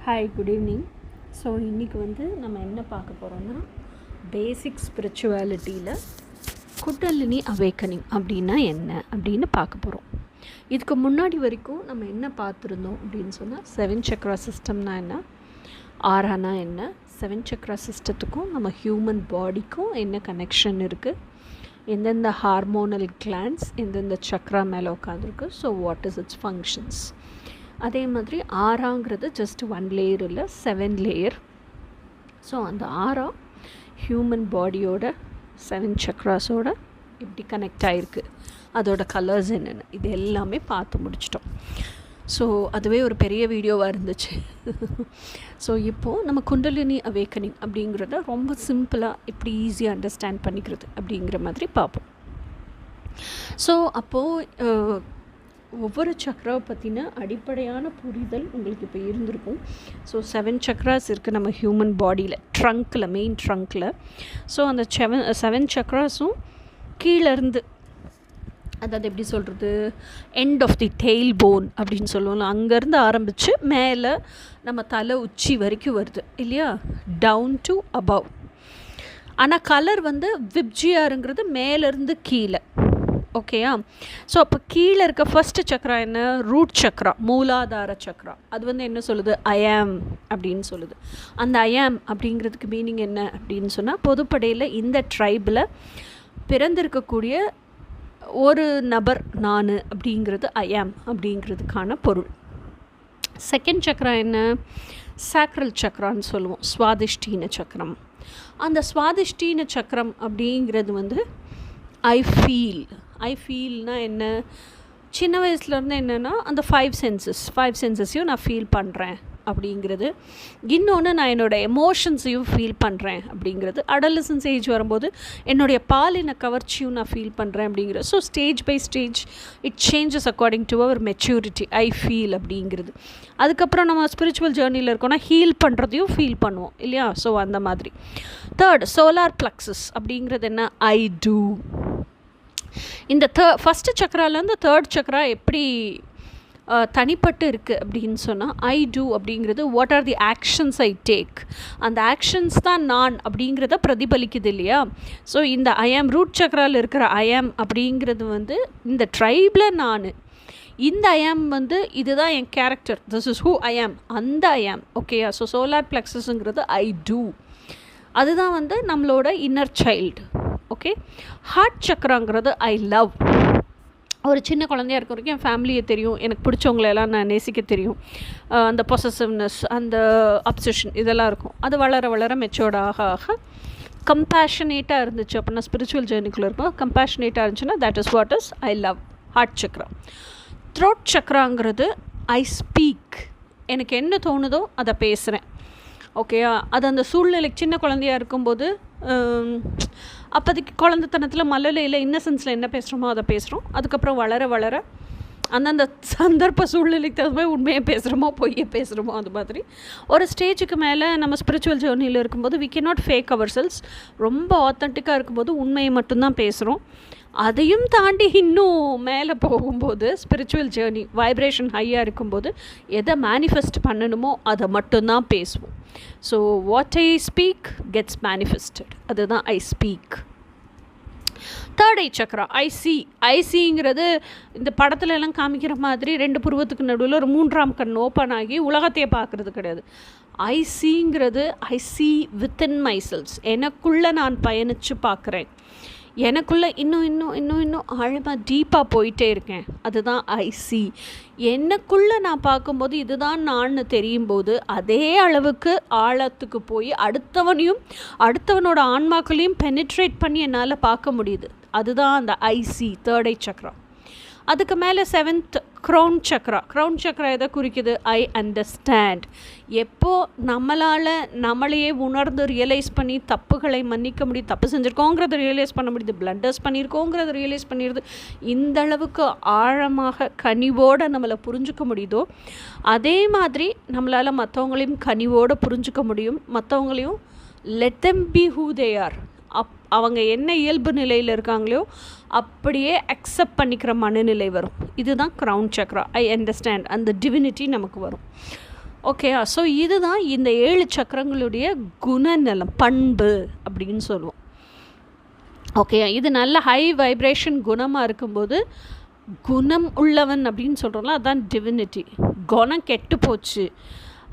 Hi, good evening. So இன்றைக்கி நம்ம என்ன பார்க்க போகிறோன்னா, பேசிக் ஸ்பிரிச்சுவாலிட்டியில் குண்டலினி அவேக்கனிங் அப்படின்னா என்ன அப்படின்னு பார்க்க போகிறோம். இதுக்கு முன்னாடி வரைக்கும் நம்ம என்ன பார்த்துருந்தோம் அப்படின்னு சொன்னால், 7 சக்ரா சிஸ்டம்னா என்ன, ஆரானா என்ன, 7 சக்ரா சிஸ்டத்துக்கும் நம்ம ஹியூமன் பாடிக்கும் என்ன கனெக்ஷன் இருக்குது, எந்தெந்த ஹார்மோனல் கிளான்ஸ் எந்தெந்த சக்ரா மேலே உட்காந்துருக்கு, so what is it's functions. அதே மாதிரி ஆறாங்கிறது ஜஸ்ட் 1 லேயர் இல்லை, 7 லேயர். ஸோ அந்த ஆறா ஹியூமன் பாடியோட 7 சக்ராஸோட எப்படி கனெக்ட் ஆகிருக்கு, அதோட கலர்ஸ் என்னென்ன, இது எல்லாமே பார்த்து முடிச்சிட்டோம். ஸோ அதுவே ஒரு பெரிய வீடியோவாக இருந்துச்சு. ஸோ இப்போது நம்ம குண்டலினி அவேக்கனிங் அப்படிங்கிறத ரொம்ப சிம்பிளாக எப்படி ஈஸியாக அண்டர்ஸ்டாண்ட் பண்ணிக்கிறது அப்படிங்கிற மாதிரி பார்ப்போம். ஸோ அப்போது ஒவ்வொரு சக்ராவை பற்றின அடிப்படையான புரிதல் உங்களுக்கு இப்போ இருந்திருக்கும். ஸோ 7 சக்ராஸ் இருக்குது நம்ம ஹியூமன் பாடியில், ட்ரங்க்கில், மெயின் ட்ரங்க்கில். ஸோ அந்த 7 சக்ராஸும் கீழேருந்து, அதாவது எப்படி சொல்கிறது, end of the tail bone அப்படின்னு சொல்லுவோம்ல, அங்கேருந்து ஆரம்பித்து மேலே நம்ம தலை உச்சி வரைக்கும் வருது இல்லையா, டவுன் டு அபவ். ஆனால் கலர் விப்ஜியாருங்கிறது மேலேருந்து கீழே. ஓகேயா? ஸோ அப்போ கீழே இருக்க ஃபஸ்ட்டு சக்ரா என்ன, ரூட் சக்ரா, மூலாதார சக்ரா. அது என்ன சொல்லுது, ஐஆம் அப்படின்னு சொல்லுது. அந்த ஐஆம் அப்படிங்கிறதுக்கு மீனிங் என்ன அப்படின்னு சொன்னால், பொதுப்படையில் இந்த ட்ரைபில் பிறந்திருக்கக்கூடிய ஒரு நபர் நான் அப்படிங்கிறது ஐஆம் அப்படிங்கிறதுக்கான பொருள். செகண்ட் சக்ரா என்ன, சாக்ரல் சக்ரான்னு சொல்லுவோம், சுவாதிஷ்டீன சக்கரம். அந்த சுவாதிஷ்டீன சக்கரம் அப்படிங்கிறது ஐ ஃபீல்னால் என்ன, சின்ன வயசுலேருந்து என்னென்னா அந்த 5 சென்சஸையும் நான் ஃபீல் பண்ணுறேன் அப்படிங்கிறது. இன்னொன்று, நான் என்னோடய எமோஷன்ஸையும் ஃபீல் பண்ணுறேன் அப்படிங்கிறது. அடலசன்ஸ் ஏஜ் வரும்போது என்னுடைய பாலின கவர்ச்சியும் நான் ஃபீல் பண்ணுறேன் அப்படிங்கிறது. So stage by stage it changes according to our maturity, I feel அப்படிங்கிறது. அதுக்கப்புறம் நம்ம ஸ்பிரிச்சுவல் ஜேர்னியில் இருக்கோன்னா ஹீல் பண்ணுறதையும் ஃபீல் பண்ணுவோம் இல்லையா. ஸோ அந்த மாதிரி. தேர்ட், சோலார் ப்ளக்ஸஸ் அப்படிங்கிறது என்ன, ஐ டூ. இந்த ஃபஸ்ட்டு சக்ராலேருந்து தேர்ட் சக்ரா எப்படி தனிப்பட்டு இருக்குது அப்படின்னு சொன்னால், ஐ டூ அப்படிங்கிறது what are the actions I take. அந்த ஆக்ஷன்ஸ் தான் நான் அப்படிங்கிறத பிரதிபலிக்குது இல்லையா. ஸோ இந்த ஐஆம் ரூட் சக்ராவில் இருக்கிற ஐஆம் அப்படிங்கிறது இந்த ட்ரைபில் நான், இந்த ஐஆம் இதுதான் என் character, this is who I am, அந்த ஐஆம். ஓகேயா? ஸோ சோலார் ப்ளெக்ஸஸ்ங்கிறது ஐ டூ, அதுதான் நம்மளோட இன்னர் சைல்டு. ஓகே. ஹார்ட் சக்ராங்கிறது ஐ லவ். ஒரு சின்ன குழந்தையாக இருக்க வரைக்கும் என் ஃபேமிலியை தெரியும், எனக்கு பிடிச்சவங்களெல்லாம் நான் நேசிக்க தெரியும். அந்த பொசசிவ்னஸ், அந்த அப்சஷன் இதெல்லாம் இருக்கும். அது வளர வளர மெச்சோர்ட் ஆக ஆக கம்பேஷனேட்டாக இருந்துச்சு அப்படின்னா, ஸ்பிரிச்சுவல் ஜேர்னிக்குள்ளே இருக்கும் கம்பேஷனேட்டாக இருந்துச்சுன்னா, that is what is I love, heart chakra. Throat சக்ராங்கிறது ஐ ஸ்பீக், எனக்கு என்ன தோணுதோ அதை பேசுகிறேன். ஓகேயா? அது அந்த சூழ்நிலைக்கு சின்ன குழந்தையாக இருக்கும்போது அப்போதைக்கு குழந்தைத்தனத்தில் மழலையில் இன்னசென்ஸில் என்ன பேசுகிறோமோ அதை பேசுகிறோம். அதுக்கப்புறம் வளர வளர அந்தந்த சந்தர்ப்ப சூழ்நிலைக்கு தகுந்த மாதிரி உண்மையை பேசுகிறோமோ பொய்யை பேசுகிறோமோ, அது மாதிரி ஒரு ஸ்டேஜுக்கு மேலே நம்ம ஸ்பிரிச்சுவல் ஜேர்னியில் இருக்கும்போது we can not fake our selves. ரொம்ப ஆத்தென்டிக்காக இருக்கும்போது உண்மையை மட்டும்தான் பேசுகிறோம். அதையும் தாண்டி இன்னும் மேலே போகும்போது ஸ்பிரிச்சுவல் ஜேர்னி வைப்ரேஷன் ஹையாக இருக்கும்போது எதை மேனிஃபெஸ்ட் பண்ணணுமோ அதை மட்டும்தான் பேசுவோம். So what I speak gets manifested, அதுதான் I speak. Third eye Chakra ஐசிங்கிறது இந்த படத்துல எல்லாம் காமிக்கிற மாதிரி 2 புருவத்துக்கு நடுவில் ஒரு 3ஆம் கண் ஓப்பன் ஆகி உலகத்தையே பார்க்குறது கிடையாது. ஐசிங்கிறது ஐ சி வித்தின் மை செல்ஸ், எனக்குள்ளே நான் பயணித்து பார்க்குறேன், எனக்குள்ளே இன்னும் இன்னும் இன்னும் இன்னும் ஆழமாக டீப்பாக போயிட்டே இருக்கேன், அதுதான் ஐசி. எனக்குள்ளே நான் பார்க்கும்போது இதுதான் நான் தெரியும் போது அதே அளவுக்கு ஆழத்துக்கு போய் அடுத்தவனோட ஆன்மாக்களையும் பெனிட்ரேட் பண்ணி என்னால் பார்க்க முடியுது, அதுதான் அந்த ஐசி, தேர்ட் ஐ சக்ரா. அதுக்கு மேலே 7th க்ரௌன் சக்ரா எதை குறிக்குது, ஐ அண்டர்ஸ்டாண்ட். எப்போது நம்மளால் நம்மளையே உணர்ந்து ரியலைஸ் பண்ணி தப்புகளை மன்னிக்க முடியும், தப்பு செஞ்சுருக்கோங்கிறத ரியலைஸ் பண்ண முடியுது, பிளண்டர்ஸ் பண்ணியிருக்கோங்கிறத ரியலைஸ் பண்ணிடுது, இந்த அளவுக்கு ஆழமாக கனிவோடு நம்மளை புரிஞ்சுக்க முடியுதோ அதே மாதிரி நம்மளால் மற்றவங்களையும் கனிவோடு புரிஞ்சுக்க முடியும். மற்றவங்களையும் let them be who they are, அவங்க என்ன இயல்பு நிலையில் இருக்காங்களோ அப்படியே அக்செப்ட் பண்ணிக்கிற மனநிலை வரும். இதுதான் க்ரௌன் சக்ரா, ஐ அண்டர்ஸ்டாண்ட், அந்த டிவினிட்டி நமக்கு வரும். ஓகேயா? ஸோ இதுதான் இந்த 7 சக்கரங்களுடைய குணநலம், பண்பு அப்படின்னு சொல்லுவோம். ஓகேயா? இது நல்ல ஹை வைப்ரேஷன் குணமாக இருக்கும்போது குணம் உள்ளவன் அப்படின்னு சொல்கிறோம்ல, அதுதான் டிவினிட்டி. குணம் கெட்டு போச்சு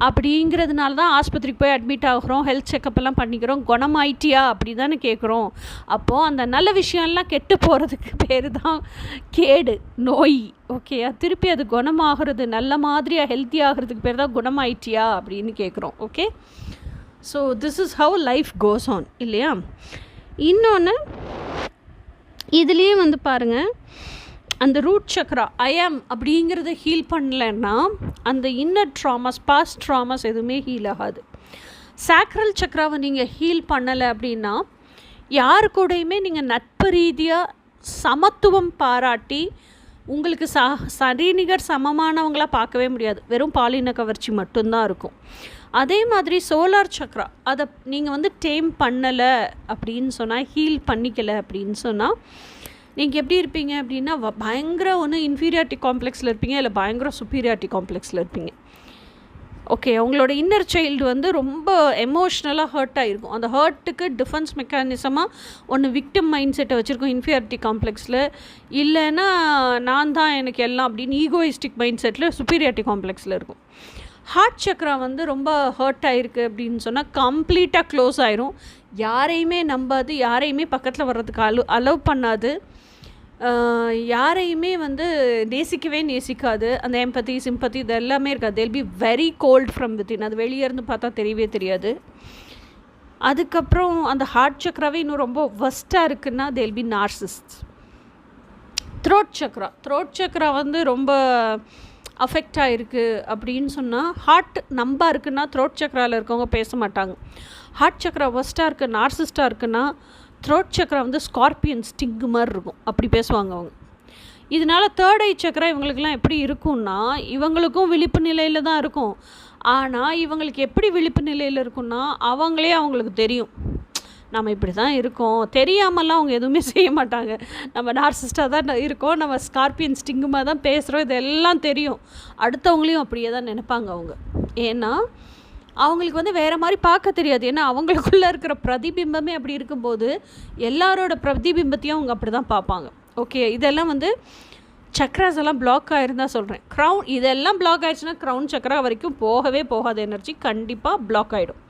அப்படிங்கிறதுனால தான் ஆஸ்பத்திரிக்கு போய் அட்மிட் ஆகிறோம், ஹெல்த் செக்கப்லாம் பண்ணிக்கிறோம். குணமாயிட்டியா அப்படி தானே கேட்குறோம். அப்போது அந்த நல்ல விஷயம்லாம் கெட்டு போகிறதுக்கு பேர் தான் கேடு, நோய். ஓகேயா? திருப்பி அது குணமாகிறது, நல்ல மாதிரியாக ஹெல்த்தி ஆகிறதுக்கு பேர் தான் குணமாயிட்டியா அப்படின்னு கேட்குறோம். Okay, so this is how life goes on, இல்லையா? இன்னொன்று இதுலேயே வந்து பாருங்கள், அந்த ரூட் சக்ரா ஐஎம் அப்படிங்கிறத ஹீல் பண்ணலைன்னா அந்த இன்னர் ட்ராமாஸ், பாஸ்ட் ட்ராமாஸ் எதுவுமே ஹீல் ஆகாது. சாக்ரல் சக்ராவை நீங்கள் ஹீல் பண்ணலை அப்படின்னா யாரு கூடயுமே நீங்கள் நட்பு ரீதியாக சமத்துவம் பாராட்டி உங்களுக்கு சரிநிகர் சமமானவங்களாக பார்க்கவே முடியாது. வெறும் பாலின கவர்ச்சி மட்டும்தான் இருக்கும். அதே மாதிரி சோலார் சக்ரா அதை நீங்கள் வந்து டேம் பண்ணலை அப்படின்னு சொன்னால், ஹீல் பண்ணிக்கலை அப்படின்னு சொன்னால் நீங்கள் எப்படி இருப்பீங்க அப்படின்னா, பயங்கர ஒன்று இன்ஃபீரியாரிட்டி காம்ப்ளெக்ஸில் இருப்பீங்க, இல்லை பயங்கர சுப்பீரியாரிட்டி காம்ப்ளெக்ஸில் இருப்பீங்க. ஓகே, அவங்களோட இன்னர் சைல்டு வந்து ரொம்ப எமோஷ்னலாக ஹர்ட் ஆகிருக்கும். அந்த ஹர்ட்டுக்கு டிஃபென்ஸ் மெக்கானிசமாக ஒன்று விக்டிம் மைண்ட் செட்டை வச்சுருக்கோம் இன்ஃபீரியாரிட்டி காம்ப்ளெக்ஸில், இல்லைன்னா நான் தான் எனக்கு எல்லாம் அப்படின்னு ஈகோயிஸ்டிக் மைண்ட் செட்டில் சுப்பீரியாரிட்டி காம்ப்ளெக்ஸில் இருக்கும். ஹார்ட் சக்ரா வந்து ரொம்ப ஹர்ட் ஆகிருக்கு அப்படின்னு சொன்னால் கம்ப்ளீட்டாக க்ளோஸ் ஆயிரும். யாரையுமே நம்பாது, யாரையுமே பக்கத்தில் வர்றதுக்கு அலோவ் பண்ணாது, யாரையுமே வந்து நேசிக்காது. அந்த எம்பத்தி, சிம்பத்தி இது எல்லாமே இருக்காது. They'll be very cold from within. அது வெளியே இருந்து பார்த்தா தெரியவே தெரியாது. அதுக்கப்புறம் அந்த ஹார்ட் சக்ராவே இன்னும் ரொம்ப வஸ்ட்டாக இருக்குன்னா they'll be narcissist. Throat Chakra வந்து ரொம்ப அஃபெக்ட் ஆகிருக்கு அப்படின்னு சொன்னால், ஹார்ட் நம்பா இருக்குன்னா த்ரோட் சக்ராவில் இருக்கவங்க பேச மாட்டாங்க. ஹார்ட் சக்ரா வஸ்ட்டாக இருக்குது, நார்சிஸ்டாக இருக்குன்னா த்ரோட் சக்ரா வந்து ஸ்கார்பியன் ஸ்டிங்கு மாதிரி இருக்கும், அப்படி பேசுவாங்க அவங்க. இதனால் தேர்ட் ஐ சக்ரா இவங்களுக்கெல்லாம் எப்படி இருக்கும்னா, இவங்களுக்கும் விழிப்பு நிலையில் தான் இருக்கும். ஆனால் இவங்களுக்கு எப்படி விழிப்பு நிலையில் இருக்குன்னா, அவங்களுக்கு தெரியும் நம்ம இப்படி தான் இருக்கோம். தெரியாமலாம் அவங்க எதுவுமே செய்ய மாட்டாங்க. நம்ம நார்சிஸ்டாக தான் இருக்கோம், நம்ம ஸ்கார்பியன் ஸ்டிங்குமாக தான் பேசுகிறோம், இதெல்லாம் தெரியும். அடுத்தவங்களையும் அப்படியே தான் நினைப்பாங்க அவங்க. ஏன்னா அவங்களுக்கு வந்து வேறு மாதிரி பார்க்க தெரியாது. ஏன்னா அவங்களுக்குள்ளே இருக்கிற பிரதிபிம்பமே அப்படி இருக்கும்போது எல்லாரோட பிரதிபிம்பத்தையும் அவங்க அப்படி தான் பார்ப்பாங்க. ஓகே, இதெல்லாம் வந்து சக்ராஸ் எல்லாம் பிளாக் ஆகிருந்தா சொல்கிறேன். க்ரௌன் இதெல்லாம் பிளாக் ஆகிடுச்சுன்னா க்ரௌன் சக்ரா வரைக்கும் போகவே போகாத எனர்ஜி கண்டிப்பாக பிளாக் ஆகிடும்.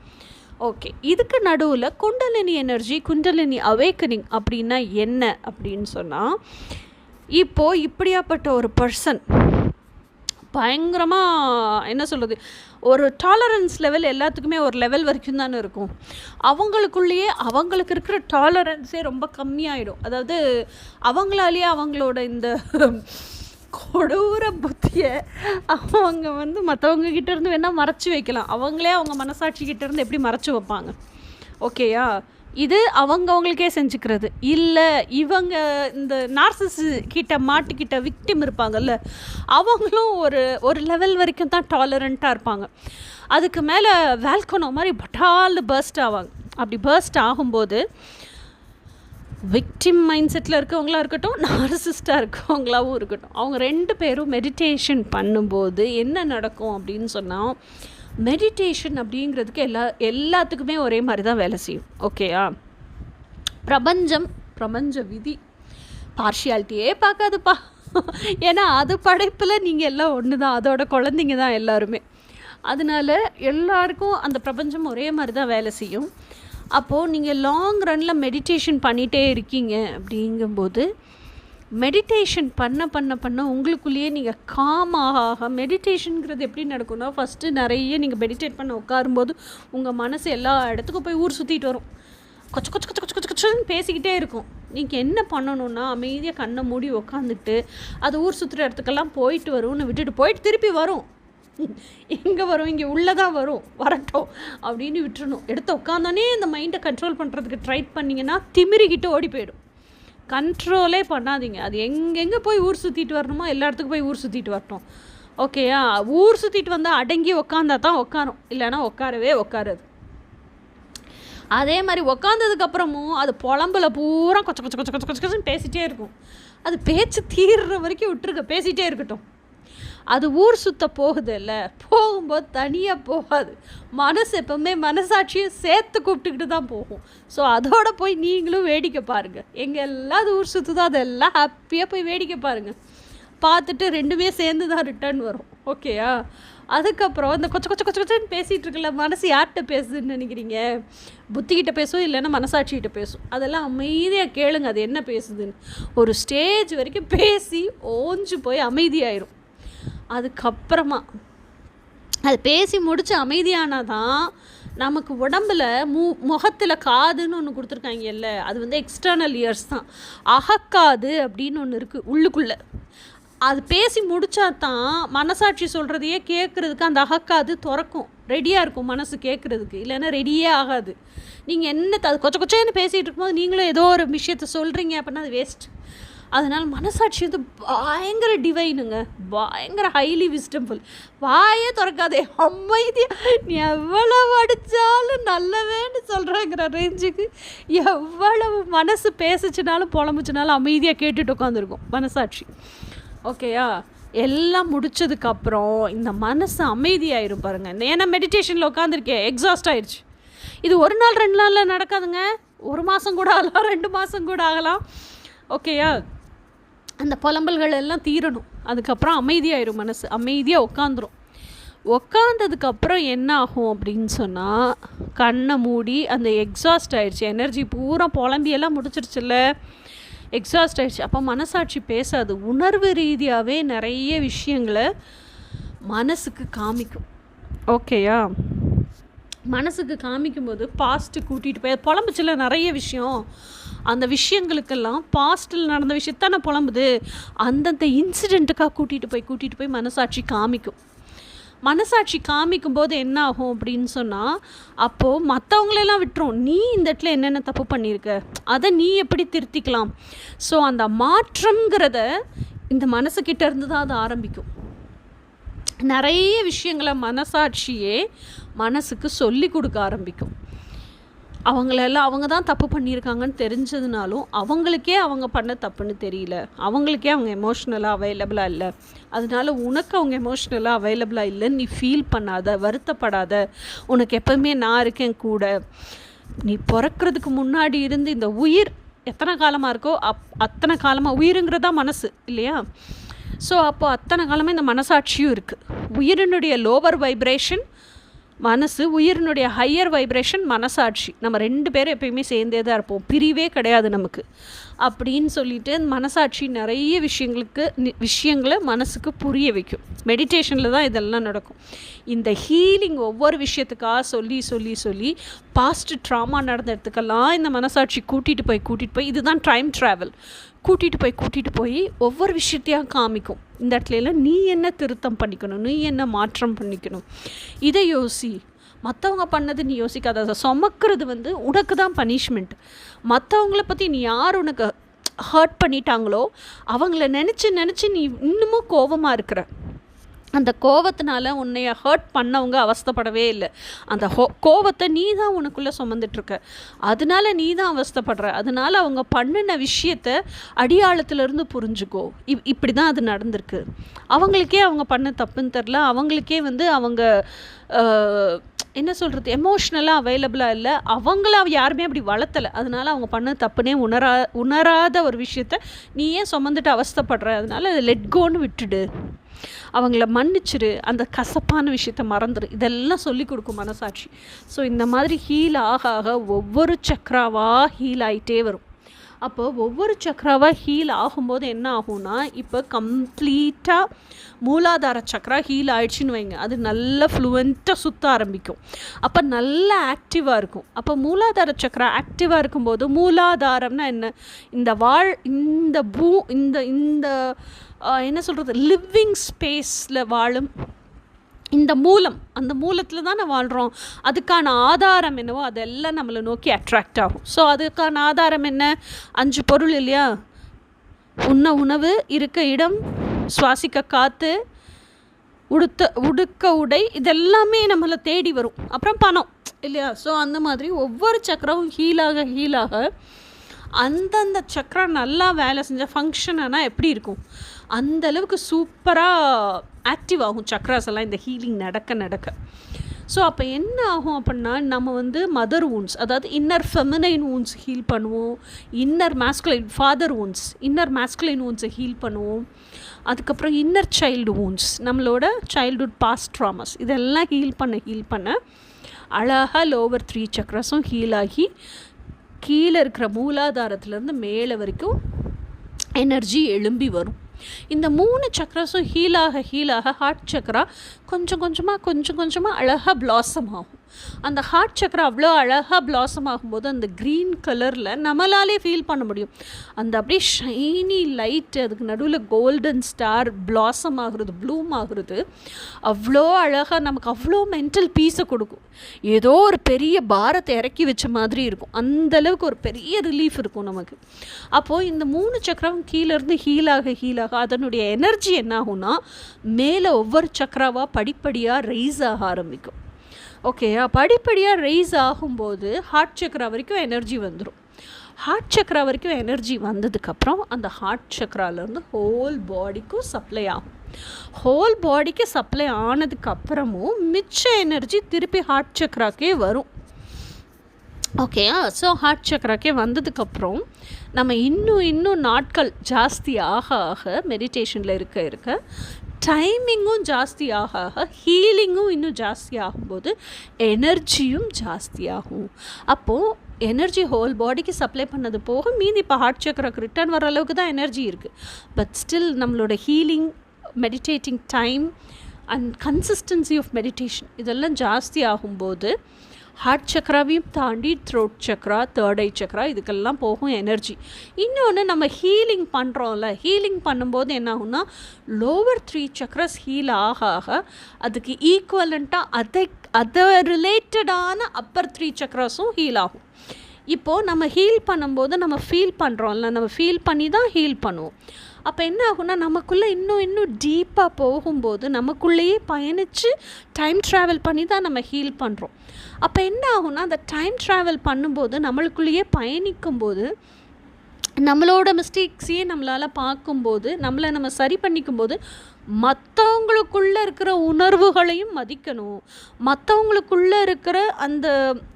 ஓகே, இதுக்கு நடுவில் குண்டலினி எனர்ஜி, குண்டலினி அவேக்கனிங் அப்படின்னா என்ன அப்படின்னு சொன்னால், இப்போது இப்படியாப்பட்ட ஒரு பர்சன் பயங்கரமாக என்ன சொல்கிறது, ஒரு டாலரன்ஸ் லெவல் எல்லாத்துக்குமே ஒரு லெவல் வரைக்கும் தானே இருக்கும். அவங்களுக்குள்ளேயே அவங்களுக்கு இருக்கிற டாலரன்ஸே ரொம்ப கம்மியாயிடும். அதாவது அவங்களாலேயே அவங்களோட இந்த கொடூர புத்தியை அவங்க வந்து மற்றவங்கக்கிட்ட இருந்து வேணால் மறைச்சி வைக்கலாம். அவங்களே அவங்க மனசாட்சிக்கிட்ட இருந்து எப்படி மறைச்சி வைப்பாங்க? ஓகேயா? இது அவங்களுக்கே செஞ்சுக்கிறது இல்லை. இவங்க இந்த நார்சிஸ் கிட்ட மாட்டிக்கிட்ட விக்டிம் இருப்பாங்கல்ல, அவங்களும் ஒரு லெவல் வரைக்கும் தான் டாலரண்ட்டாக இருப்பாங்க. அதுக்கு மேலே வேல்கனோ மாதிரி பட்டால் பர்ஸ்ட் ஆவாங்க. அப்படி பர்ஸ்ட் ஆகும்போது விக்டிம் மைண்ட் செட்டில் இருக்கவங்களா இருக்கட்டும், நார்சிஸ்டாக இருக்கவங்களாவும் இருக்கட்டும், அவங்க 2 பேரும் மெடிடேஷன் பண்ணும்போது என்ன நடக்கும் அப்படின்னு சொன்னால், மெடிடேஷன் அப்படிங்கிறதுக்கு எல்லாத்துக்குமே ஒரே மாதிரி தான் வேலை செய்யும். ஓகேயா? பிரபஞ்ச விதி பார்ஷியாலிட்டியே பார்க்காதுப்பா. ஏன்னா அது படைப்பில் நீங்கள் எல்லாம் ஒன்று தான், அதோட குழந்தைங்க தான் எல்லாருமே. அதனால எல்லாருக்கும் அந்த பிரபஞ்சம் ஒரே மாதிரி தான் வேலை செய்யும். அப்போது நீங்கள் லாங் ரன்னில் மெடிடேஷன் பண்ணிகிட்டே இருக்கீங்க அப்படிங்கும்போது, மெடிடேஷன் பண்ண உங்களுக்குள்ளேயே நீங்கள் காமாக மெடிடேஷனுங்கிறது எப்படி நடக்கும்னா, ஃபஸ்ட்டு நிறைய நீங்கள் மெடிடேட் பண்ண உட்காரும்போது உங்கள் மனசு எல்லா இடத்துக்கும் போய் ஊர் சுற்றிட்டு வரும். கொச்சன்னு பேசிக்கிட்டே இருக்கும். நீங்கள் என்ன பண்ணணுன்னா, அமைதியாக கண்ணை மூடி உக்காந்துட்டு அது ஊர் சுற்றுற இடத்துக்கெல்லாம் போயிட்டு வரும்னு விட்டுட்டு போயிட்டு திருப்பி வரும். எங்கே வரும்? இங்கே உள்ளே தான் வரட்டும் அப்படின்னு விட்டுறணும். எடுத்து உட்காந்தானே இந்த மைண்டை கண்ட்ரோல் பண்ணுறதுக்கு ட்ரை பண்ணிங்கன்னா திமிரிக்கிட்டு ஓடி போயிடும். கண்ட்ரோலே பண்ணாதீங்க. அது எங்கெங்கே போய் ஊர் சுற்றிட்டு வரணுமோ எல்லா இடத்துக்கும் போய் ஊர் சுற்றிட்டு வரட்டும். ஓகேயா? ஊர் சுற்றிட்டு வந்தால் அடங்கி உக்காந்தா தான் உட்காரும், இல்லைன்னா உட்காராது. அதே மாதிரி உக்காந்ததுக்கப்புறமும் அது புலம்புல பூரா கொச்சன்னு பேசிகிட்டே இருக்கும். அது பேச்சு தீர்ற வரைக்கும் விட்டுருக்க, பேசிகிட்டே இருக்கட்டும். அது ஊர் சுத்த போகுதில்ல, போகும்போது தனியாக போகாது. மனசு எப்போவுமே மனசாட்சியை சேர்த்து கூப்பிட்டுக்கிட்டு தான் போகும். ஸோ அதோட போய் நீங்களும் வேடிக்கை பாருங்கள். எங்கெல்லாம் அது ஊர் சுற்றுதோ அதெல்லாம் ஹாப்பியாக போய் வேடிக்கை பாருங்கள். பார்த்துட்டு ரெண்டுமே சேர்ந்து தான் ரிட்டர்ன் வரும். ஓகேயா? அதுக்கப்புறம் இந்த கொச்சன்னு பேசிகிட்டு இருக்கல, மனசு யார்கிட்ட பேசுதுன்னு நினைக்கிறீங்க? புத்திக்கிட்ட பேசும், இல்லைன்னா மனசாட்சிகிட்ட பேசும். அதெல்லாம் அமைதியாக கேளுங்க அது என்ன பேசுதுன்னு. ஒரு ஸ்டேஜ் வரைக்கும் பேசி ஓஞ்சு போய் அமைதியாயிரும். அதுக்கப்புறமா அது பேசி முடித்து அமைதியானாதான் நமக்கு உடம்பில் முகத்தில் காதுன்னு ஒன்று கொடுத்துருக்காங்கல்ல, அது எக்ஸ்டர்னல் இயர்ஸ் தான். அகக்காது அப்படின்னு ஒன்று இருக்குது உள்ளுக்குள்ளே. அது பேசி முடித்தா தான் மனசாட்சி சொல்கிறதையே கேட்குறதுக்கு அந்த அகக்காது திறக்கும், ரெடியாக இருக்கும் மனசு கேட்குறதுக்கு. இல்லைன்னா ரெடியே ஆகாது. நீங்கள் என்ன கொச்சேன்னு பேசிகிட்டு இருக்கும்போது நீங்களும் ஏதோ ஒரு விஷயத்த சொல்கிறீங்க அப்படின்னா அது வேஸ்ட். அதனால் மனசாட்சி பயங்கர டிவைனுங்க, பயங்கர ஹைலி விஸ்டம்ஃபுல். வாயே திறக்காதே, அமைதியாக நீ எவ்வளவு அடித்தாலும் நல்லவேன்னு சொல்கிறேங்கிற ரேஞ்சுக்கு எவ்வளவு மனசு பேசிச்சினாலும் புலம்புச்சினாலும் அமைதியாக கேட்டுட்டு உட்காந்துருக்கும் மனசாட்சி. ஓகேயா? எல்லாம் முடித்ததுக்கப்புறம் இந்த மனசு அமைதியாயிரும் பாருங்கள். ஏன்னா மெடிடேஷனில் உட்காந்துருக்கேன், எக்ஸாஸ்ட் ஆயிடுச்சு. இது 1 நாள் 2 நாளில் நடக்காதுங்க. 1 மாதம் கூட ஆகலாம், 2 மாதம் கூட ஆகலாம். ஓகேயா? அந்த புலம்பல்கள் எல்லாம் தீரணும். அதுக்கப்புறம் அமைதியாயிரும் மனசு, அமைதியாக உட்காந்துரும். உட்காந்ததுக்கப்புறம் என்ன ஆகும் அப்படின்னு சொன்னால், கண்ணை மூடி அந்த எக்ஸாஸ்ட் ஆயிடுச்சு, எனர்ஜி பூரா புலம்பியெல்லாம் முடிச்சிருச்சுல்ல, எக்ஸாஸ்ட் ஆகிடுச்சு. அப்போ மனசாட்சி பேசாது. உணர்வு ரீதியாகவே நிறைய விஷயங்களை மனசுக்கு காமிக்கும். ஓகேயா? மனசுக்கு காமிக்கும்போது பாஸ்ட்டு கூட்டிகிட்டு போய் புலம்புச்சில் நிறைய விஷயம், அந்த விஷயங்களுக்கெல்லாம் பாஸ்ட்டில் நடந்த விஷயத்தானே புலம்புது, அந்தந்த இன்சிடெண்ட்டுக்காக கூட்டிகிட்டு போய் மனசாட்சி காமிக்கும். மனசாட்சி காமிக்கும்போது என்ன ஆகும் அப்படின்னு சொன்னால், அப்போது மற்றவங்களெல்லாம் விட்டுரும். நீ இந்த இடத்துல என்னென்ன தப்பு பண்ணியிருக்க, அதை நீ எப்படி திருத்திக்கலாம். ஸோ அந்த மாற்றங்கிறத இந்த மனசுக்கிட்ட இருந்து தான் அது ஆரம்பிக்கும். நிறைய விஷயங்களை மனசாட்சியே மனசுக்கு சொல்லி கொடுக்க ஆரம்பிக்கும். அவங்களெல்லாம் அவங்க தான் தப்பு பண்ணியிருக்காங்கன்னு தெரிஞ்சதுனாலும் அவங்களுக்கே அவங்க பண்ண தப்புன்னு தெரியல, அவங்களுக்கே அவங்க எமோஷ்னலாக அவைலபிளாக இல்லை. அதனால உனக்கு அவங்க எமோஷ்னலாக அவைலபிளாக இல்லைன்னு நீ ஃபீல் பண்ணாத, வருத்தப்படாத. உனக்கு எப்போவுமே நான் இருக்கேன் கூட. நீ பிறக்கிறதுக்கு முன்னாடி இருந்து இந்த உயிர் எத்தனை காலமாக இருக்கோ அத்தனை காலமாக, உயிருங்கிறதா மனசு இல்லையா? ஸோ அப்போது அத்தனை காலமாக இந்த மனசாட்சியும் இருக்குது. உயிரினுடைய லோவர் வைப்ரேஷன் மனசு, உயிரினுடைய ஹையர் வைப்ரேஷன் மனசாட்சி. நம்ம 2 பேரும் எப்பயுமே சேர்ந்தே தான் இருப்போம், பிரிவே கிடையாது நமக்கு அப்படின்னு சொல்லிட்டு மனசாட்சி நிறைய விஷயங்களை மனசுக்கு புரிய வைக்கும். மெடிடேஷனில் தான் இதெல்லாம் நடக்கும். இந்த ஹீலிங் ஒவ்வொரு விஷயத்துக்காக சொல்லி பாஸ்ட் ட்ராமா நடந்த இடத்துக்கெல்லாம் இந்த மனசாட்சி கூட்டிகிட்டு போய் இதுதான் டைம் ட்ராவல். கூட்டிகிட்டு போய் ஒவ்வொரு விஷயத்தையாக காமிக்கும். இந்த இடத்துல நீ என்ன திருத்தம் பண்ணிக்கணும், நீ என்ன மாற்றம் பண்ணிக்கணும், இதை யோசி. மற்றவங்க பண்ணது நீ யோசிக்காத. அதை சுமக்கிறது உனக்கு தான் பனிஷ்மெண்ட். மற்றவங்கள பற்றி நீ யார் உனக்கு ஹர்ட் பண்ணிட்டாங்களோ அவங்கள நினச்சி நீ இன்னமும் கோபமாக இருக்கிற. அந்த கோவத்தினால உன்னைய ஹர்ட் பண்ணவங்க அவஸ்தைப்படவே இல்லை. அந்த கோவத்தை நீ தான் உனக்குள்ளே சுமந்துட்டுருக்க, அதனால நீ தான் அவஸ்தைப்படுற. அதனால அவங்க பண்ணின விஷயத்த அடியாளத்திலேருந்து புரிஞ்சுக்கோ. இப்படி தான் அது நடந்திருக்கு. அவங்களுக்கே அவங்க பண்ண தப்புன்னு தெரில, அவங்களுக்கே அவங்க என்ன சொல்கிறது, எமோஷ்னலாக அவைலபிளாக இல்லை. அவங்கள யாருமே அப்படி வளர்த்தலை. அதனால் அவங்க பண்ண தப்புனே உணராத ஒரு விஷயத்த நீ ஏன் சுமந்துட்டு அவஸ்தைப்படுற. அதனால் அதை லெட் கோன்னு விட்டுடு, அவங்கள மன்னிச்சிரு, அந்த கசப்பான விஷயத்த மறந்துடு. இதெல்லாம் சொல்லி கொடுக்கும் மனசாட்சி. ஸோ இந்த மாதிரி ஹீல் ஆக ஒவ்வொரு சக்ராவாக ஹீல் ஆகிட்டே வரும். அப்போ ஒவ்வொரு சக்ராவாக ஹீல் ஆகும்போது என்ன ஆகும்னா, இப்போ கம்ப்ளீட்டாக மூலாதார சக்ரா ஹீல் ஆயிடுச்சுன்னு வைங்க, அது நல்லா ஃப்ளூவெண்ட்டாக சுற்ற ஆரம்பிக்கும். அப்போ நல்லா ஆக்டிவாக இருக்கும். அப்போ மூலாதார சக்ரா ஆக்டிவாக இருக்கும்போது, மூலாதாரம்னா என்ன, இந்த என்ன சொல்கிறது, லிவிங் ஸ்பேஸில் வாழும் இந்த மூலம், அந்த மூலத்தில் தான் நான் வாழ்கிறோம். அதுக்கான ஆதாரம் என்னவோ அதெல்லாம் நம்மளை நோக்கி அட்ராக்ட் ஆகும். ஸோ அதுக்கான ஆதாரம் என்ன, 5 பொருள் இல்லையா? உண்ண உணவு, இருக்க இடம், சுவாசிக்க காற்று, உடுக்க உடை, இதெல்லாமே நம்மளை தேடி வரும். அப்புறம் பணம் இல்லையா? ஸோ அந்த மாதிரி ஒவ்வொரு சக்கரமும் ஹீலாக அந்தந்த சக்கரம் நல்லா வேலை செஞ்ச ஃபங்க்ஷன் ஆனால் எப்படி இருக்கும், அந்தளவுக்கு சூப்பராக ஆக்டிவ் ஆகும் சக்ராஸ் எல்லாம் இந்த ஹீலிங் நடக்க. ஸோ அப்போ என்ன ஆகும் அப்படின்னா நம்ம வந்து மதர் வூண்ட்ஸ், அதாவது இன்னர் ஃபெமினைன் வூண்ட்ஸ் ஹீல் பண்ணுவோம், inner masculine father wounds, inner masculine வூண்ட்ஸை ஹீல் பண்ணுவோம். அதுக்கப்புறம் இன்னர் சைல்டு வூண்ட்ஸ், நம்மளோட சைல்டுஹுட் பாஸ்ட் ட்ராமாஸ், இதெல்லாம் ஹீல் பண்ண அழகாக லோவர் 3 சக்ராஸும் ஹீல் ஆகி கீழே இருக்கிற மூலாதாரத்துலேருந்து மேலே வரைக்கும் எனர்ஜி எழும்பி வரும். இந்த 3 சக்ராஸும் ஹீலாக ஹார்ட் சக்ரா கொஞ்சம் கொஞ்சமாக அழகாக பிளாசம் ஆகும். அந்த ஹார்ட் சக்ரா அவ்வளோ அழகாக பிளாசம் ஆகும்போது அந்த க்ரீன் கலரில் நம்மளாலே ஃபீல் பண்ண முடியும். அந்த அப்படியே ஷைனி லைட், அதுக்கு நடுவில் கோல்டன் ஸ்டார் பிளாசம் ஆகுறது, ப்ளூம் ஆகுறது அவ்வளோ அழகாக நமக்கு அவ்வளோ மென்டல் பீஸை கொடுக்கும். ஏதோ ஒரு பெரிய பாரத்தை இறக்கி வச்ச மாதிரி இருக்கும். அந்தளவுக்கு ஒரு பெரிய ரிலீஃப் இருக்கும் நமக்கு. அப்போது இந்த 3 சக்கரம் கீழேருந்து ஹீலாக அதனுடைய எனர்ஜி என்ன ஆகும்னா மேலே ஒவ்வொரு சக்கராவாக படிப்படியாக ரைஸ் ஆக ஆரம்பிக்கும். ஓகே, படிப்படியாக ரைஸ் ஆகும்போது ஹார்ட் சக்ரா வரைக்கும் எனர்ஜி வந்துடும். ஹார்ட் சக்ரா வரைக்கும் எனர்ஜி வந்ததுக்கப்புறம் அந்த ஹார்ட் சக்ராலேருந்து ஹோல் பாடிக்கும் சப்ளை ஆகும். ஹோல் பாடிக்கு சப்ளை ஆனதுக்கப்புறமும் மிச்ச எனர்ஜி திருப்பி ஹார்ட் சக்ராக்கே வரும். ஓகேயா? ஸோ ஹார்ட் சக்ராக்கே வந்ததுக்கப்புறம் நம்ம இன்னும் நாட்கள் ஜாஸ்தி ஆக மெடிடேஷனில் இருக்க டைமிங்கும் ஜாஸ்தி ஆக ஹீலிங்கும் இன்னும் ஜாஸ்தி ஆகும்போது எனர்ஜியும் ஜாஸ்தி ஆகும். அப்போது எனர்ஜி ஹோல் பாடிக்கு சப்ளை பண்ணது போக மீதி இப்போ ஹார்ட் சக்ராக்கு ரிட்டர்ன் வர அளவுக்கு தான் எனர்ஜி இருக்குது. பட் ஸ்டில் நம்மளோட healing, meditating time and consistency of meditation இதெல்லாம் ஜாஸ்தி ஆகும்போது ஹார்ட் சக்ராவையும் தாண்டி throat chakra, third eye chakra இதுக்கெல்லாம் போகும் எனர்ஜி. இன்னொன்று நம்ம ஹீலிங் பண்ணுறோம்ல, ஹீலிங் பண்ணும்போது என்ன ஆகும்னா லோவர் 3 சக்ராஸ் ஹீல் ஆக அதுக்கு ஈக்குவலண்ட்டாக அதை ரிலேட்டடான அப்பர் 3 சக்ராஸும் ஹீல் ஆகும். இப்போது நம்ம ஹீல் பண்ணும்போது நம்ம ஃபீல் பண்ணுறோம்ல, நம்ம ஃபீல் பண்ணி தான் ஹீல் பண்ணுவோம். அப்போ என்ன ஆகும்னா நமக்குள்ளே இன்னும் டீப்பாக போகும்போது நமக்குள்ளேயே பயணித்து டைம் ட்ராவல் பண்ணி தான் நம்ம ஹீல் பண்ணுறோம். அப்போ என்ன ஆகும்னா அந்த டைம் ட்ராவல் பண்ணும்போது நம்மளுக்குள்ளேயே பயணிக்கும்போது நம்மளோட மிஸ்டேக்ஸையே நம்மளால் பார்க்கும்போது நம்ம சரி பண்ணிக்கும்போது மற்றவங்களுக்குள்ளே இருக்கிற உணர்வுகளையும் மதிக்கணும், மற்றவங்களுக்குள்ளே இருக்கிற அந்த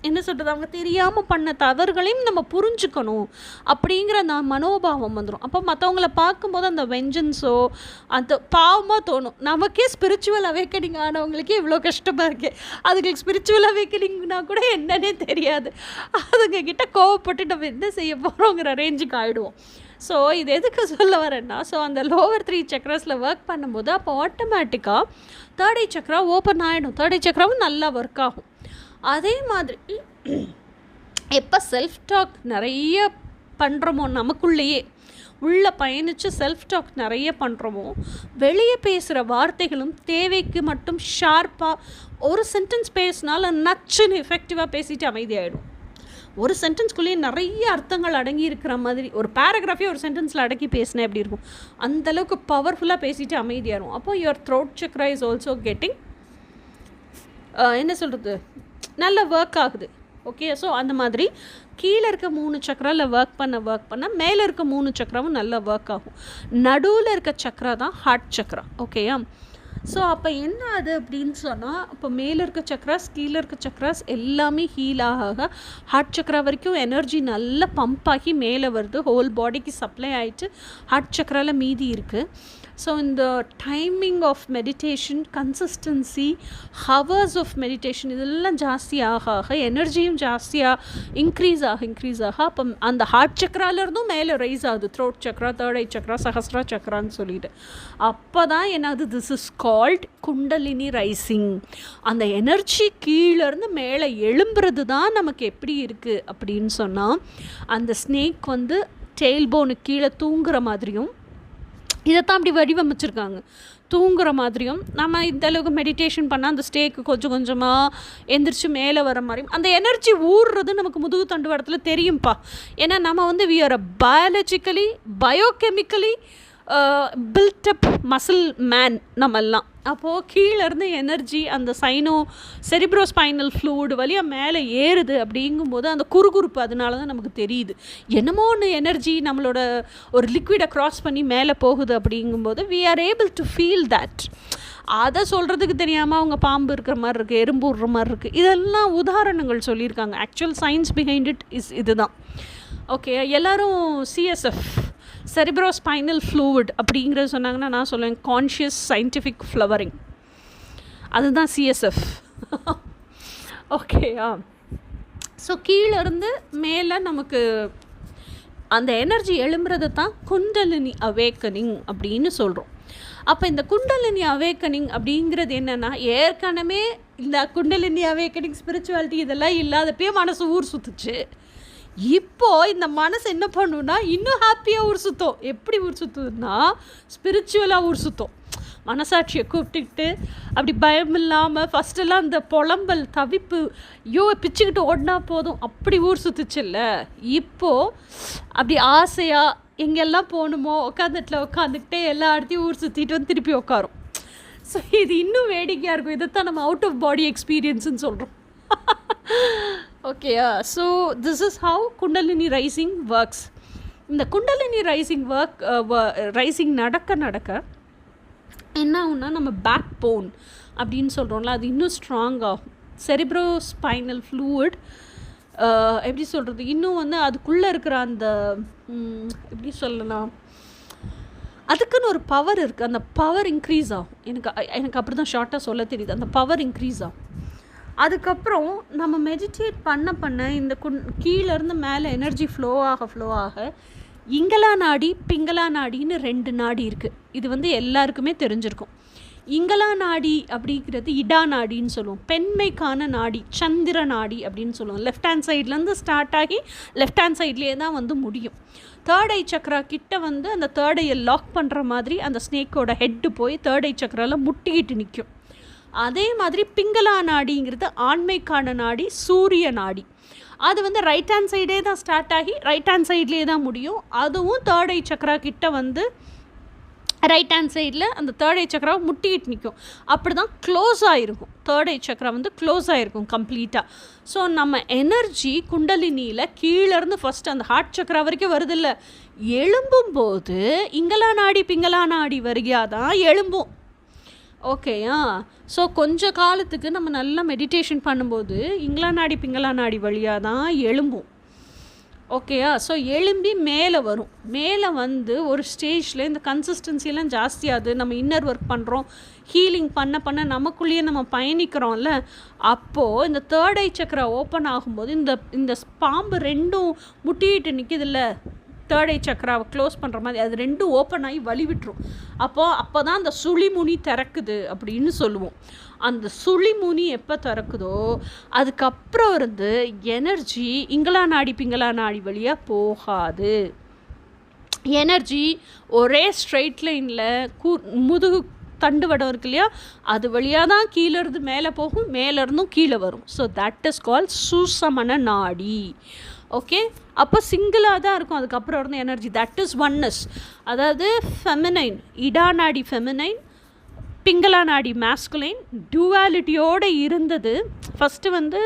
என்ன சொல்கிறது அவங்க தெரியாமல் பண்ண தவறுகளையும் நம்ம புரிஞ்சுக்கணும் அப்படிங்கிற அந்த மனோபாவம் வந்துடும். அப்போ மற்றவங்கள பார்க்கும்போது அந்த வெஞ்சன்ஸோ அந்த பாவமாக தோணும். நமக்கே ஸ்பிரிச்சுவல் அவேக்கனிங் ஆனவங்களுக்கே இவ்வளோ கஷ்டமாக இருக்குது, அதுக்கு ஸ்பிரிச்சுவல் அவேக்கனிங்னா கூட என்னன்னே தெரியாது, அதுங்க கிட்ட கோவப்பட்டு நம்ம என்ன செய்ய போகிறோங்கிற ரேஞ்சுக்கு ஆகிடுவோம். ஸோ இது எதுக்கு சொல்ல வரேன்னா, ஸோ அந்த லோவர் 3 சக்ராஸில் ஒர்க் பண்ணும்போது அப்போ ஆட்டோமேட்டிக்காக தேர்ட் ஐ சக்ரா ஓப்பன் ஆகிடும், தேர்ட் ஐ சக்ராவும் நல்லா ஒர்க் ஆகும். அதே மாதிரி எப்போ செல்ஃப் டாக் நிறைய பண்ணுறோமோ, நமக்குள்ளேயே உள்ளே பயணித்து செல்ஃப் டாக் நிறைய பண்ணுறோமோ, வெளியே பேசுகிற வார்த்தைகளும் தேவைக்கு மட்டும் ஷார்ப்பாக ஒரு சென்டென்ஸ் பேசினாலும் நச்சுன்னு எஃபெக்டிவாக பேசிட்டு அமைதியாகிடும். ஒரு சென்டென்ஸ்குள்ளேயே நிறைய அர்த்தங்கள் அடங்கி இருக்கிற மாதிரி ஒரு பேராகிராஃபே ஒரு சென்டென்ஸில் அடக்கி பேசினேன் எப்படி இருக்கும், அந்தளவுக்கு பவர்ஃபுல்லாக பேசிட்டு அமைதியாகும். அப்போ your throat Chakra is also getting என்ன சொல்கிறது நல்ல ஒர்க் ஆகுது. ஓகே, ஸோ அந்த மாதிரி கீழே இருக்க 3 சக்ராவில் ஒர்க் பண்ண மேலே இருக்க 3 சக்ராவும் நல்லா ஒர்க் ஆகும். நடுவில் இருக்க சக்ரா தான் ஹார்ட் சக்ரா. ஓகேயா? ஸோ அப்போ என்ன அது அப்படின்னு சொன்னால், இப்போ மேலே இருக்க சக்ராஸ் கீழே இருக்க சக்ராஸ் எல்லாமே ஹீல் ஆக ஹார்ட் சக்ரா வரைக்கும் எனர்ஜி நல்லா பம்ப் ஆகி மேலே வருது, ஹோல் பாடிக்கு சப்ளை ஆகிட்டு ஹார்ட் சக்ராவில் மீதி இருக்குது. ஸோ இந்த timing of meditation, consistency, hours of meditation இதெல்லாம் ஜாஸ்தி ஆக எனர்ஜியும் ஜாஸ்தியாக இன்க்ரீஸ் ஆக அப்போ அந்த ஹார்ட் சக்ராலேருந்தும் மேலே ரைஸ் ஆகுது, throat chakra, third eye chakra, sahasra சக்ரான்னு சொல்லிட்டு. அப்போ தான் என்னது this is called kundalini rising. அந்த எனர்ஜி கீழேருந்து மேலே எழும்புறது தான் நமக்கு எப்படி இருக்குது அப்படின்னு சொன்னால், அந்த ஸ்னேக் வந்து டெயில் போனுக்கு கீழே தூங்குற மாதிரியும், இதைத்தான் அப்படி வடிவமைச்சிருக்காங்க, தூங்குற மாதிரியும். நம்ம இந்த அளவுக்கு மெடிடேஷன் பண்ணால் அந்த ஸ்டேக்கு கொஞ்சம் கொஞ்சமாக எந்திரிச்சு மேலே வர மாதிரியும் அந்த எனர்ஜி ஊறுறது நமக்கு முதுகு தண்டு இடத்துல தெரியும்ப்பா. ஏன்னா நம்ம வந்து we are a biologically biochemically build up muscle man நம்மெல்லாம். அப்போது கீழேருந்து எனர்ஜி அந்த செரிப்ரோஸ்பைனல் ஃப்ளூயிட் வழியாக மேலே ஏறுது அப்படிங்கும்போது அந்த குறுகுறுப்பு அதனால தான் நமக்கு தெரியுது. என்னமோ ஒன்று எனர்ஜி நம்மளோட ஒரு லிக்விடை க்ராஸ் பண்ணி மேலே போகுது அப்படிங்கும்போது we are able to feel that. அதை சொல்கிறதுக்கு தெரியாமல் அவங்க பாம்பு இருக்கிற மாதிரி இருக்குது, எறும்பு விடுற மாதிரி இருக்குது, இதெல்லாம் உதாரணங்கள் சொல்லியிருக்காங்க. ஆக்சுவல் சயின்ஸ் பிஹைண்ட் இட் இதுதான். ஓகே, எல்லோரும் சிஎஸ்எஃப் செரிப்ரோஸ்பைனல் ஃப்ளூயிட் அப்படிங்கிறது சொன்னாங்கன்னா நான் சொல்லுவேன் கான்ஷியஸ் சயின்டிஃபிக் ஃப்ளவரிங், அதுதான் சிஎஸ்எஃப். ஓகேயா? ஸோ கீழேருந்து மேலே நமக்கு அந்த எனர்ஜி எழும்புறது தான் குண்டலினி அவேக்கனிங் அப்படின்னு சொல்கிறோம். அப்போ இந்த குண்டலினி அவேக்கனிங் அப்படிங்கிறது என்னென்னா, ஏற்கனவே இந்த குண்டலினி அவேக்கனிங் ஸ்பிரிச்சுவாலிட்டி இதெல்லாம் இல்லாதப்பயே மனசு ஊர் சுற்றுச்சு. இப்போது இந்த மனசு என்ன பண்ணுன்னா இன்னும் ஹாப்பியாக ஊர் சுற்றும். எப்படி ஊர் சுற்றுதுன்னா ஸ்பிரிச்சுவலாக ஊர் சுற்றும். மனசாட்சியை கூப்பிட்டுக்கிட்டு அப்படி பயம் இல்லாமல் ஃபஸ்ட்டெல்லாம் அந்த புலம்பல் தவிப்பு பிச்சுக்கிட்டு ஓடினா போதும் அப்படி ஊர் சுற்றுச்சுல்ல. இப்போது அப்படி ஆசையாக எங்கெல்லாம் போகணுமோ உட்காந்துக்கிட்டே எல்லா இடத்தையும் ஊர் சுற்றிட்டு வந்து திருப்பி உட்காரும். ஸோ இது இன்னும் வேடிக்கையாக இருக்கும். இதைத்தான் நம்ம அவுட் ஆஃப் பாடி எக்ஸ்பீரியன்ஸுன்னு சொல்கிறோம். ஓகேயா? So this is how kundalini rising works. இந்த குண்டலினி ரைசிங் நடக்க என்ன ஆகும்னா நம்ம பேக் போன் அப்படின்னு சொல்கிறோம்ல, அது இன்னும் ஸ்ட்ராங் ஆகும். செரிப்ரோஸ்பைனல் ஃப்ளூயிட் எப்படி சொல்கிறது, இன்னும் வந்து அதுக்குள்ளே இருக்கிற அந்த எப்படி சொல்லலாம், அதுக்குன்னு ஒரு பவர் இருக்குது. அந்த பவர் இன்க்ரீஸ் ஆகும். எனக்கு அப்படி தான் ஷார்ட்டாக சொல்ல தெரியுது. அந்த பவர் இன்க்ரீஸ் ஆகும். அதுக்கப்புறம் நம்ம மெடிடேட் பண்ண இந்த கீழேருந்து மேலே எனர்ஜி ஃப்ளோ ஆக இங்களா நாடி பிங்களா நாடின்னு 2 நாடி இருக்குது. இது வந்து எல்லாருக்குமே தெரிஞ்சிருக்கும். இங்களா நாடி அப்படிங்கிறது இடா நாடின்னு சொல்லுவோம். பெண்மைக்கான நாடி, சந்திர நாடி அப்படின்னு சொல்லுவோம். லெஃப்ட் ஹேண்ட் சைட்லேருந்து ஸ்டார்ட் ஆகி லெஃப்ட் ஹேண்ட் சைட்லேயே தான் வந்து முடியும். தேர்ட் ஐ சக்ரா கிட்ட வந்து அந்த தேர்ட் ஐயை லாக் பண்ணுற மாதிரி அந்த ஸ்னேக்கோட ஹெட்டு போய் தேர்ட் ஐ சக்ராவில் முட்டிக்கிட்டு நிற்கும். அதே மாதிரி பிங்களா நாடிங்கிறது ஆண்மைக்கான நாடி, சூரிய நாடி. அது வந்து ரைட் ஹேண்ட் சைடே தான் ஸ்டார்ட் ஆகி ரைட் ஹேண்ட் சைட்லேயே தான் முடியும். அதுவும் தேர்ட் ஐ சக்ரா கிட்ட வந்து ரைட் ஹேண்ட் சைடில் அந்த தேர்ட் ஐ சக்ராவை முட்டிக்கிட்டு நிற்கும். அப்படி தான் க்ளோஸ் ஆகிருக்கும். தேர்ட் ஐ சக்ரா வந்து க்ளோஸ் ஆகிருக்கும் கம்ப்ளீட்டாக. ஸோ நம்ம எனர்ஜி குண்டலினியில் கீழேருந்து ஃபஸ்ட்டு அந்த ஹார்ட் சக்ரா வரைக்கும் வருதில்ல, எழும்பும்போது இங்களா நாடி பிங்களா நாடி வரையா தான் எழும்பும். ஓகேயா? ஸோ கொஞ்ச காலத்துக்கு நம்ம நல்லா மெடிடேஷன் பண்ணும்போது இங்களா நாடி பிங்களா நாடி வழியாக தான் எழும்பும். ஓகேயா? ஸோ எழும்பி மேலே வரும். மேலே வந்து ஒரு ஸ்டேஜில் இந்த கன்சிஸ்டன்சியெல்லாம் ஜாஸ்தியாகுது. நம்ம இன்னர் ஒர்க் பண்ணுறோம், ஹீலிங் பண்ண நமக்குள்ளேயே நம்ம பயணிக்கிறோம்ல. அப்போது இந்த தேர்ட் ஐ சக்ரா ஓப்பன் ஆகும்போது இந்த பாம்பு 2ம் முட்டிகிட்டு நிற்கிதில்ல, தேர்ட் ஐ சக்ராவை க்ளோஸ் பண்ணுற மாதிரி அது 2ம் ஓப்பன் ஆகி வலி விட்டுரும். அப்போ தான் அந்த சுழிமுனி திறக்குது அப்படின்னு சொல்லுவோம். அந்த சுழிமுனி எப்போ திறக்குதோ அதுக்கப்புறம் இருந்து எனர்ஜி இங்களா நாடி பிங்களா நாடி வழியாக போகாது. எனர்ஜி ஒரே ஸ்ட்ரெயிட் லைனில் முதுகு தண்டுவடம் இருக்கு இல்லையா, அது வழியாக தான் கீழேருந்து மேலே போகும், மேலேருந்தும் கீழே வரும். ஸோ தட் இஸ் கால்ட் சுசமன நாடி. ஓகே, அப்போ சிங்கிளாக தான் இருக்கும். அதுக்கப்புறம் இருந்து எனர்ஜி தட் இஸ் ஒன்னஸ். அதாவது ஃபெமினைன், இடா நாடி ஃபெமினைன், பிங்களா நாடி மேஸ்குலைன், டுவாலிட்டியோடு இருந்தது. ஃபஸ்ட்டு வந்து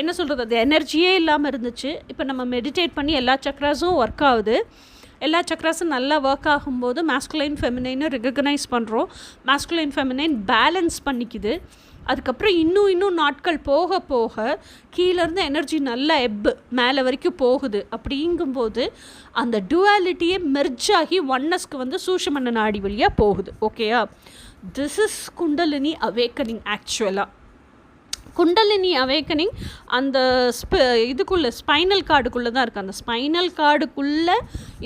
என்ன சொல்கிறது, அது எனர்ஜியே இல்லாமல் இருந்துச்சு. இப்போ நம்ம மெடிடேட் பண்ணி எல்லா சக்ராஸும் ஒர்க் ஆகுது. எல்லா சக்ராஸும் நல்லா ஒர்க் ஆகும்போது மேஸ்குலைன் ஃபெமினைனை ரெகக்னைஸ் பண்ணுறோம். மேஸ்குலைன் ஃபெமினைன் பேலன்ஸ் பண்ணிக்குது. அதுக்கப்புறம் இன்னும் நாட்கள் போக போக கீழேருந்து எனர்ஜி நல்லா மேலே வரைக்கும் போகுது. அப்படிங்கும்போது அந்த டுவாலிட்டியே மெர்ஜ் ஆகி ஒன்னஸ்க்கு வந்து சூஷமன நாடி வழியாக போகுது. ஓகேயா? This is kundalini awakening. ஆக்சுவலாக குண்டலினி அவேக்கனிங் அந்த இதுக்குள்ளே ஸ்பைனல் கார்டுக்குள்ளே தான் இருக்குது. அந்த ஸ்பைனல் கார்டுக்குள்ளே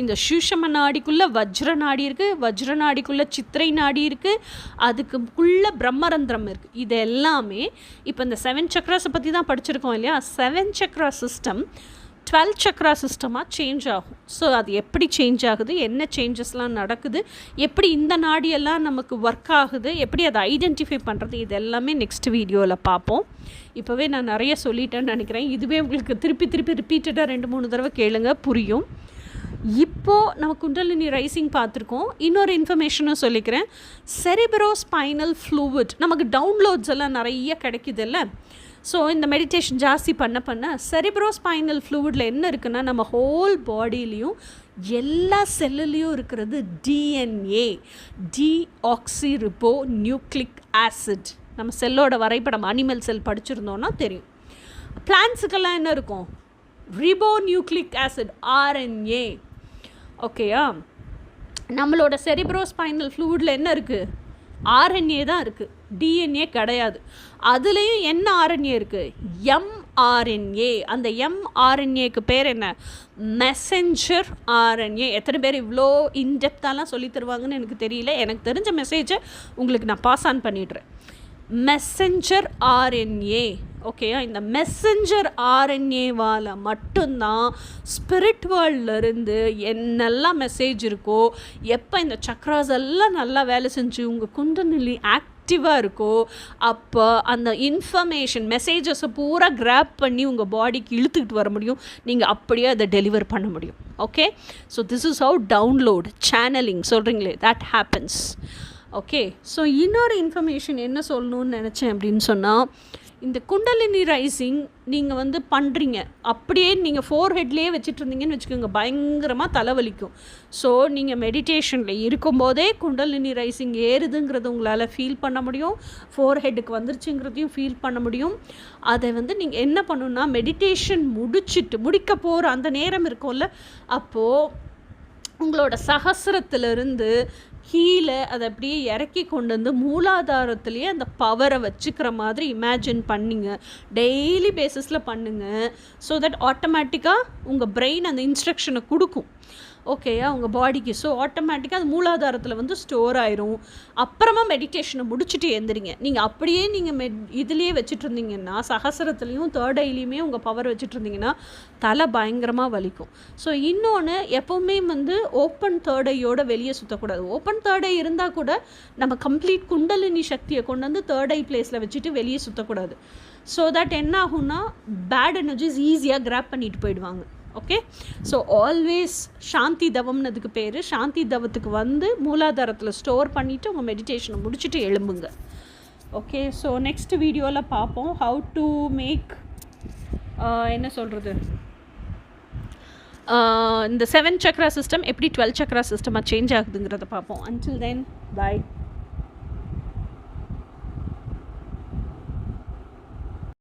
இந்த சூஷம நாடிக்குள்ளே வஜ்ர நாடி இருக்குது, வஜ்ர நாடிக்குள்ளே சித்திரை நாடி இருக்குது, அதுக்குள்ளே பிரம்மரந்திரம் இருக்குது. இது எல்லாமே இப்போ இந்த 7 சக்ராஸை பற்றி தான் படிச்சிருக்கோம் இல்லையா. 7 சக்ரா சிஸ்டம் 12 சக்ரா சிஸ்டமாக சேஞ்ச் ஆகும். ஸோ அது எப்படி சேஞ்ச் ஆகுது, என்ன சேஞ்சஸ்லாம் நடக்குது, எப்படி இந்த நாடியெல்லாம் நமக்கு ஒர்க் ஆகுது, எப்படி அதை ஐடென்டிஃபை பண்ணுறது, இது எல்லாமே நெக்ஸ்ட் வீடியோவில் பார்ப்போம். இப்போவே நான் நிறைய சொல்லிட்டேன்னு நினைக்கிறேன். இதுவே உங்களுக்கு திருப்பி ரிப்பீட்டடாக 2-3 தடவை கேளுங்க, புரியும். இப்போது நம்ம குண்டலினி ரைசிங் பார்த்துருக்கோம். இன்னொரு இன்ஃபர்மேஷனும் சொல்லிக்கிறேன். செரிப்ரோஸ்பைனல் ஃப்ளூவிட் நமக்கு டவுன்லோட்ஸ் எல்லாம் நிறைய கிடைக்குதுல்ல. ஸோ இந்த மெடிடேஷன் ஜாஸ்தி பண்ண செரிப்ரோஸ்பைனல் ஃப்ளூவிடில் என்ன இருக்குன்னா, நம்ம ஹோல் பாடியிலையும் எல்லா செல்லுலேயும் இருக்கிறது டிஎன்ஏ, டிஆக்சிரிபோ நியூக்ளிக் ஆசிட். நம்ம செல்லோட வரைபடம் அனிமல் செல் படிச்சிருந்தோன்னா தெரியும். பிளான்ஸுக்கெல்லாம் என்ன இருக்கும்? Ribo nucleic acid, RNA. ஓகேயா? நம்மளோட செரிப்ரோஸ்பைனல் ஃப்ளூவிடில் என்ன இருக்குது? ஆர்என்ஏ தான் இருக்குது, டிஎன்ஏ கிடையாது. அதுலேயும் என்ன ஆர்என்ஏ இருக்குது? எம்ஆர்என்ஏ. அந்த எம்ஆர்என்ஏக்கு பேர் என்ன? Messenger RNA. எத்தனை பேர் இவ்வளோ இன்டெப்த்தாலாம் சொல்லி தருவாங்கன்னு எனக்கு தெரியல. எனக்கு தெரிஞ்ச மெசேஜை உங்களுக்கு நான் பாஸ் ஆன் பண்ணிடுறேன். Messenger RNA. ஓகேயா? இந்த மெசஞ்சர் ஆர்என்ஏவால் மட்டும்தான் ஸ்பிரிட் வேர்ல்ட்லேருந்து என்னெல்லாம் மெசேஜ் இருக்கோ, எப்போ இந்த சக்ராஸ் எல்லாம் நல்லா வேலை செஞ்சு உங்கள் குண்டலினி ஆக்டிவாக இருக்கோ, அப்போ அந்த இன்ஃபர்மேஷன் மெசேஜஸை பூரா கிராப் பண்ணி உங்கள் பாடிக்கு இழுத்துக்கிட்டு வர முடியும். நீங்கள் அப்படியே அதை டெலிவர் பண்ண முடியும். Okay, so this is how download channelling சொல்கிறீங்களே, தட் ஹேப்பன்ஸ். ஓகே, ஸோ இன்னொரு இன்ஃபர்மேஷன் என்ன சொல்லணும்னு நினச்சேன் அப்படின்னு சொன்னால், இந்த குண்டலினி ரைசிங் நீங்கள் பண்ணுறீங்க, அப்படியே நீங்கள் ஃபோர்ஹெட்லேயே வச்சுட்டு இருந்தீங்கன்னு வச்சுக்கோங்க, பயங்கரமாக தலைவலிக்கும். ஸோ நீங்கள் மெடிடேஷனில் இருக்கும்போதே குண்டலினி ரைசிங் ஏறுதுங்கிறது உங்களால் ஃபீல் பண்ண முடியும், ஃபோர்ஹெட்டுக்கு வந்துருச்சுங்கிறதையும் ஃபீல் பண்ண முடியும். அதை நீங்கள் என்ன பண்ணணுன்னா, மெடிடேஷன் முடிக்க போகிற அந்த நேரம் இருக்கும்ல, அப்போது உங்களோட சகசிரத்திலிருந்து கீழே அதை அப்படியே இறக்கி கொண்டு வந்து மூலாதாரத்துலேயே அந்த பவரை வச்சுக்கிற மாதிரி இமேஜின் பண்ணிங்க. டெய்லி பேசிஸில் பண்ணுங்கள். ஸோ தட் ஆட்டோமேட்டிக்காக உங்கள் பிரெயின் அந்த இன்ஸ்ட்ரக்ஷனை கொடுக்கும். ஓகேயா? உங்கள் பாடிக்கு. ஸோ ஆட்டோமேட்டிக்காக அது மூலாதாரத்தில் ஸ்டோர் ஆயிரும். அப்புறமா மெடிடேஷனை முடிச்சுட்டு எழுந்திரிங்க. நீங்கள் அப்படியே இதுலேயே வச்சுட்டு இருந்தீங்கன்னா, சகசரத்துலேயும் தேர்ட் ஐலையுமே உங்கள் பவர் வச்சுட்டு இருந்தீங்கன்னா தலை பயங்கரமாக வலிக்கும். ஸோ இன்னொன்று, எப்போவுமே ஓப்பன் தேர்ட் ஐயோட வெளியே சுற்றக்கூடாது. ஓப்பன் தேர்ட் ஐ இருந்தால் கூட நம்ம கம்ப்ளீட் குண்டலினி சக்தியை கொண்டு வந்து தேர்ட் ஐ பிளேஸில் வச்சுட்டு வெளியே சுற்றக்கூடாது. ஸோ தட் என்ன ஆகும்னா, பேட் எனர்ஜிஸ் ஈஸியாக கிராப் பண்ணிட்டு போயிடுவாங்க. ஓகே, ஸோ ஆல்வேஸ் சாந்தி தவம்னு அதுக்கு பேர். சாந்தி தவத்துக்கு மூலாதாரத்தில் ஸ்டோர் பண்ணிவிட்டு உங்கள் மெடிடேஷனை முடிச்சுட்டு எழும்புங்க. ஓகே, ஸோ நெக்ஸ்ட் வீடியோவில் பார்ப்போம் ஹவு டு மேக் என்ன சொல்கிறது, இந்த 7 சக்ரா சிஸ்டம் எப்படி 12 சக்ரா சிஸ்டமாக சேஞ்ச் ஆகுதுங்கிறத பார்ப்போம். அன்டில் தென், பாய்.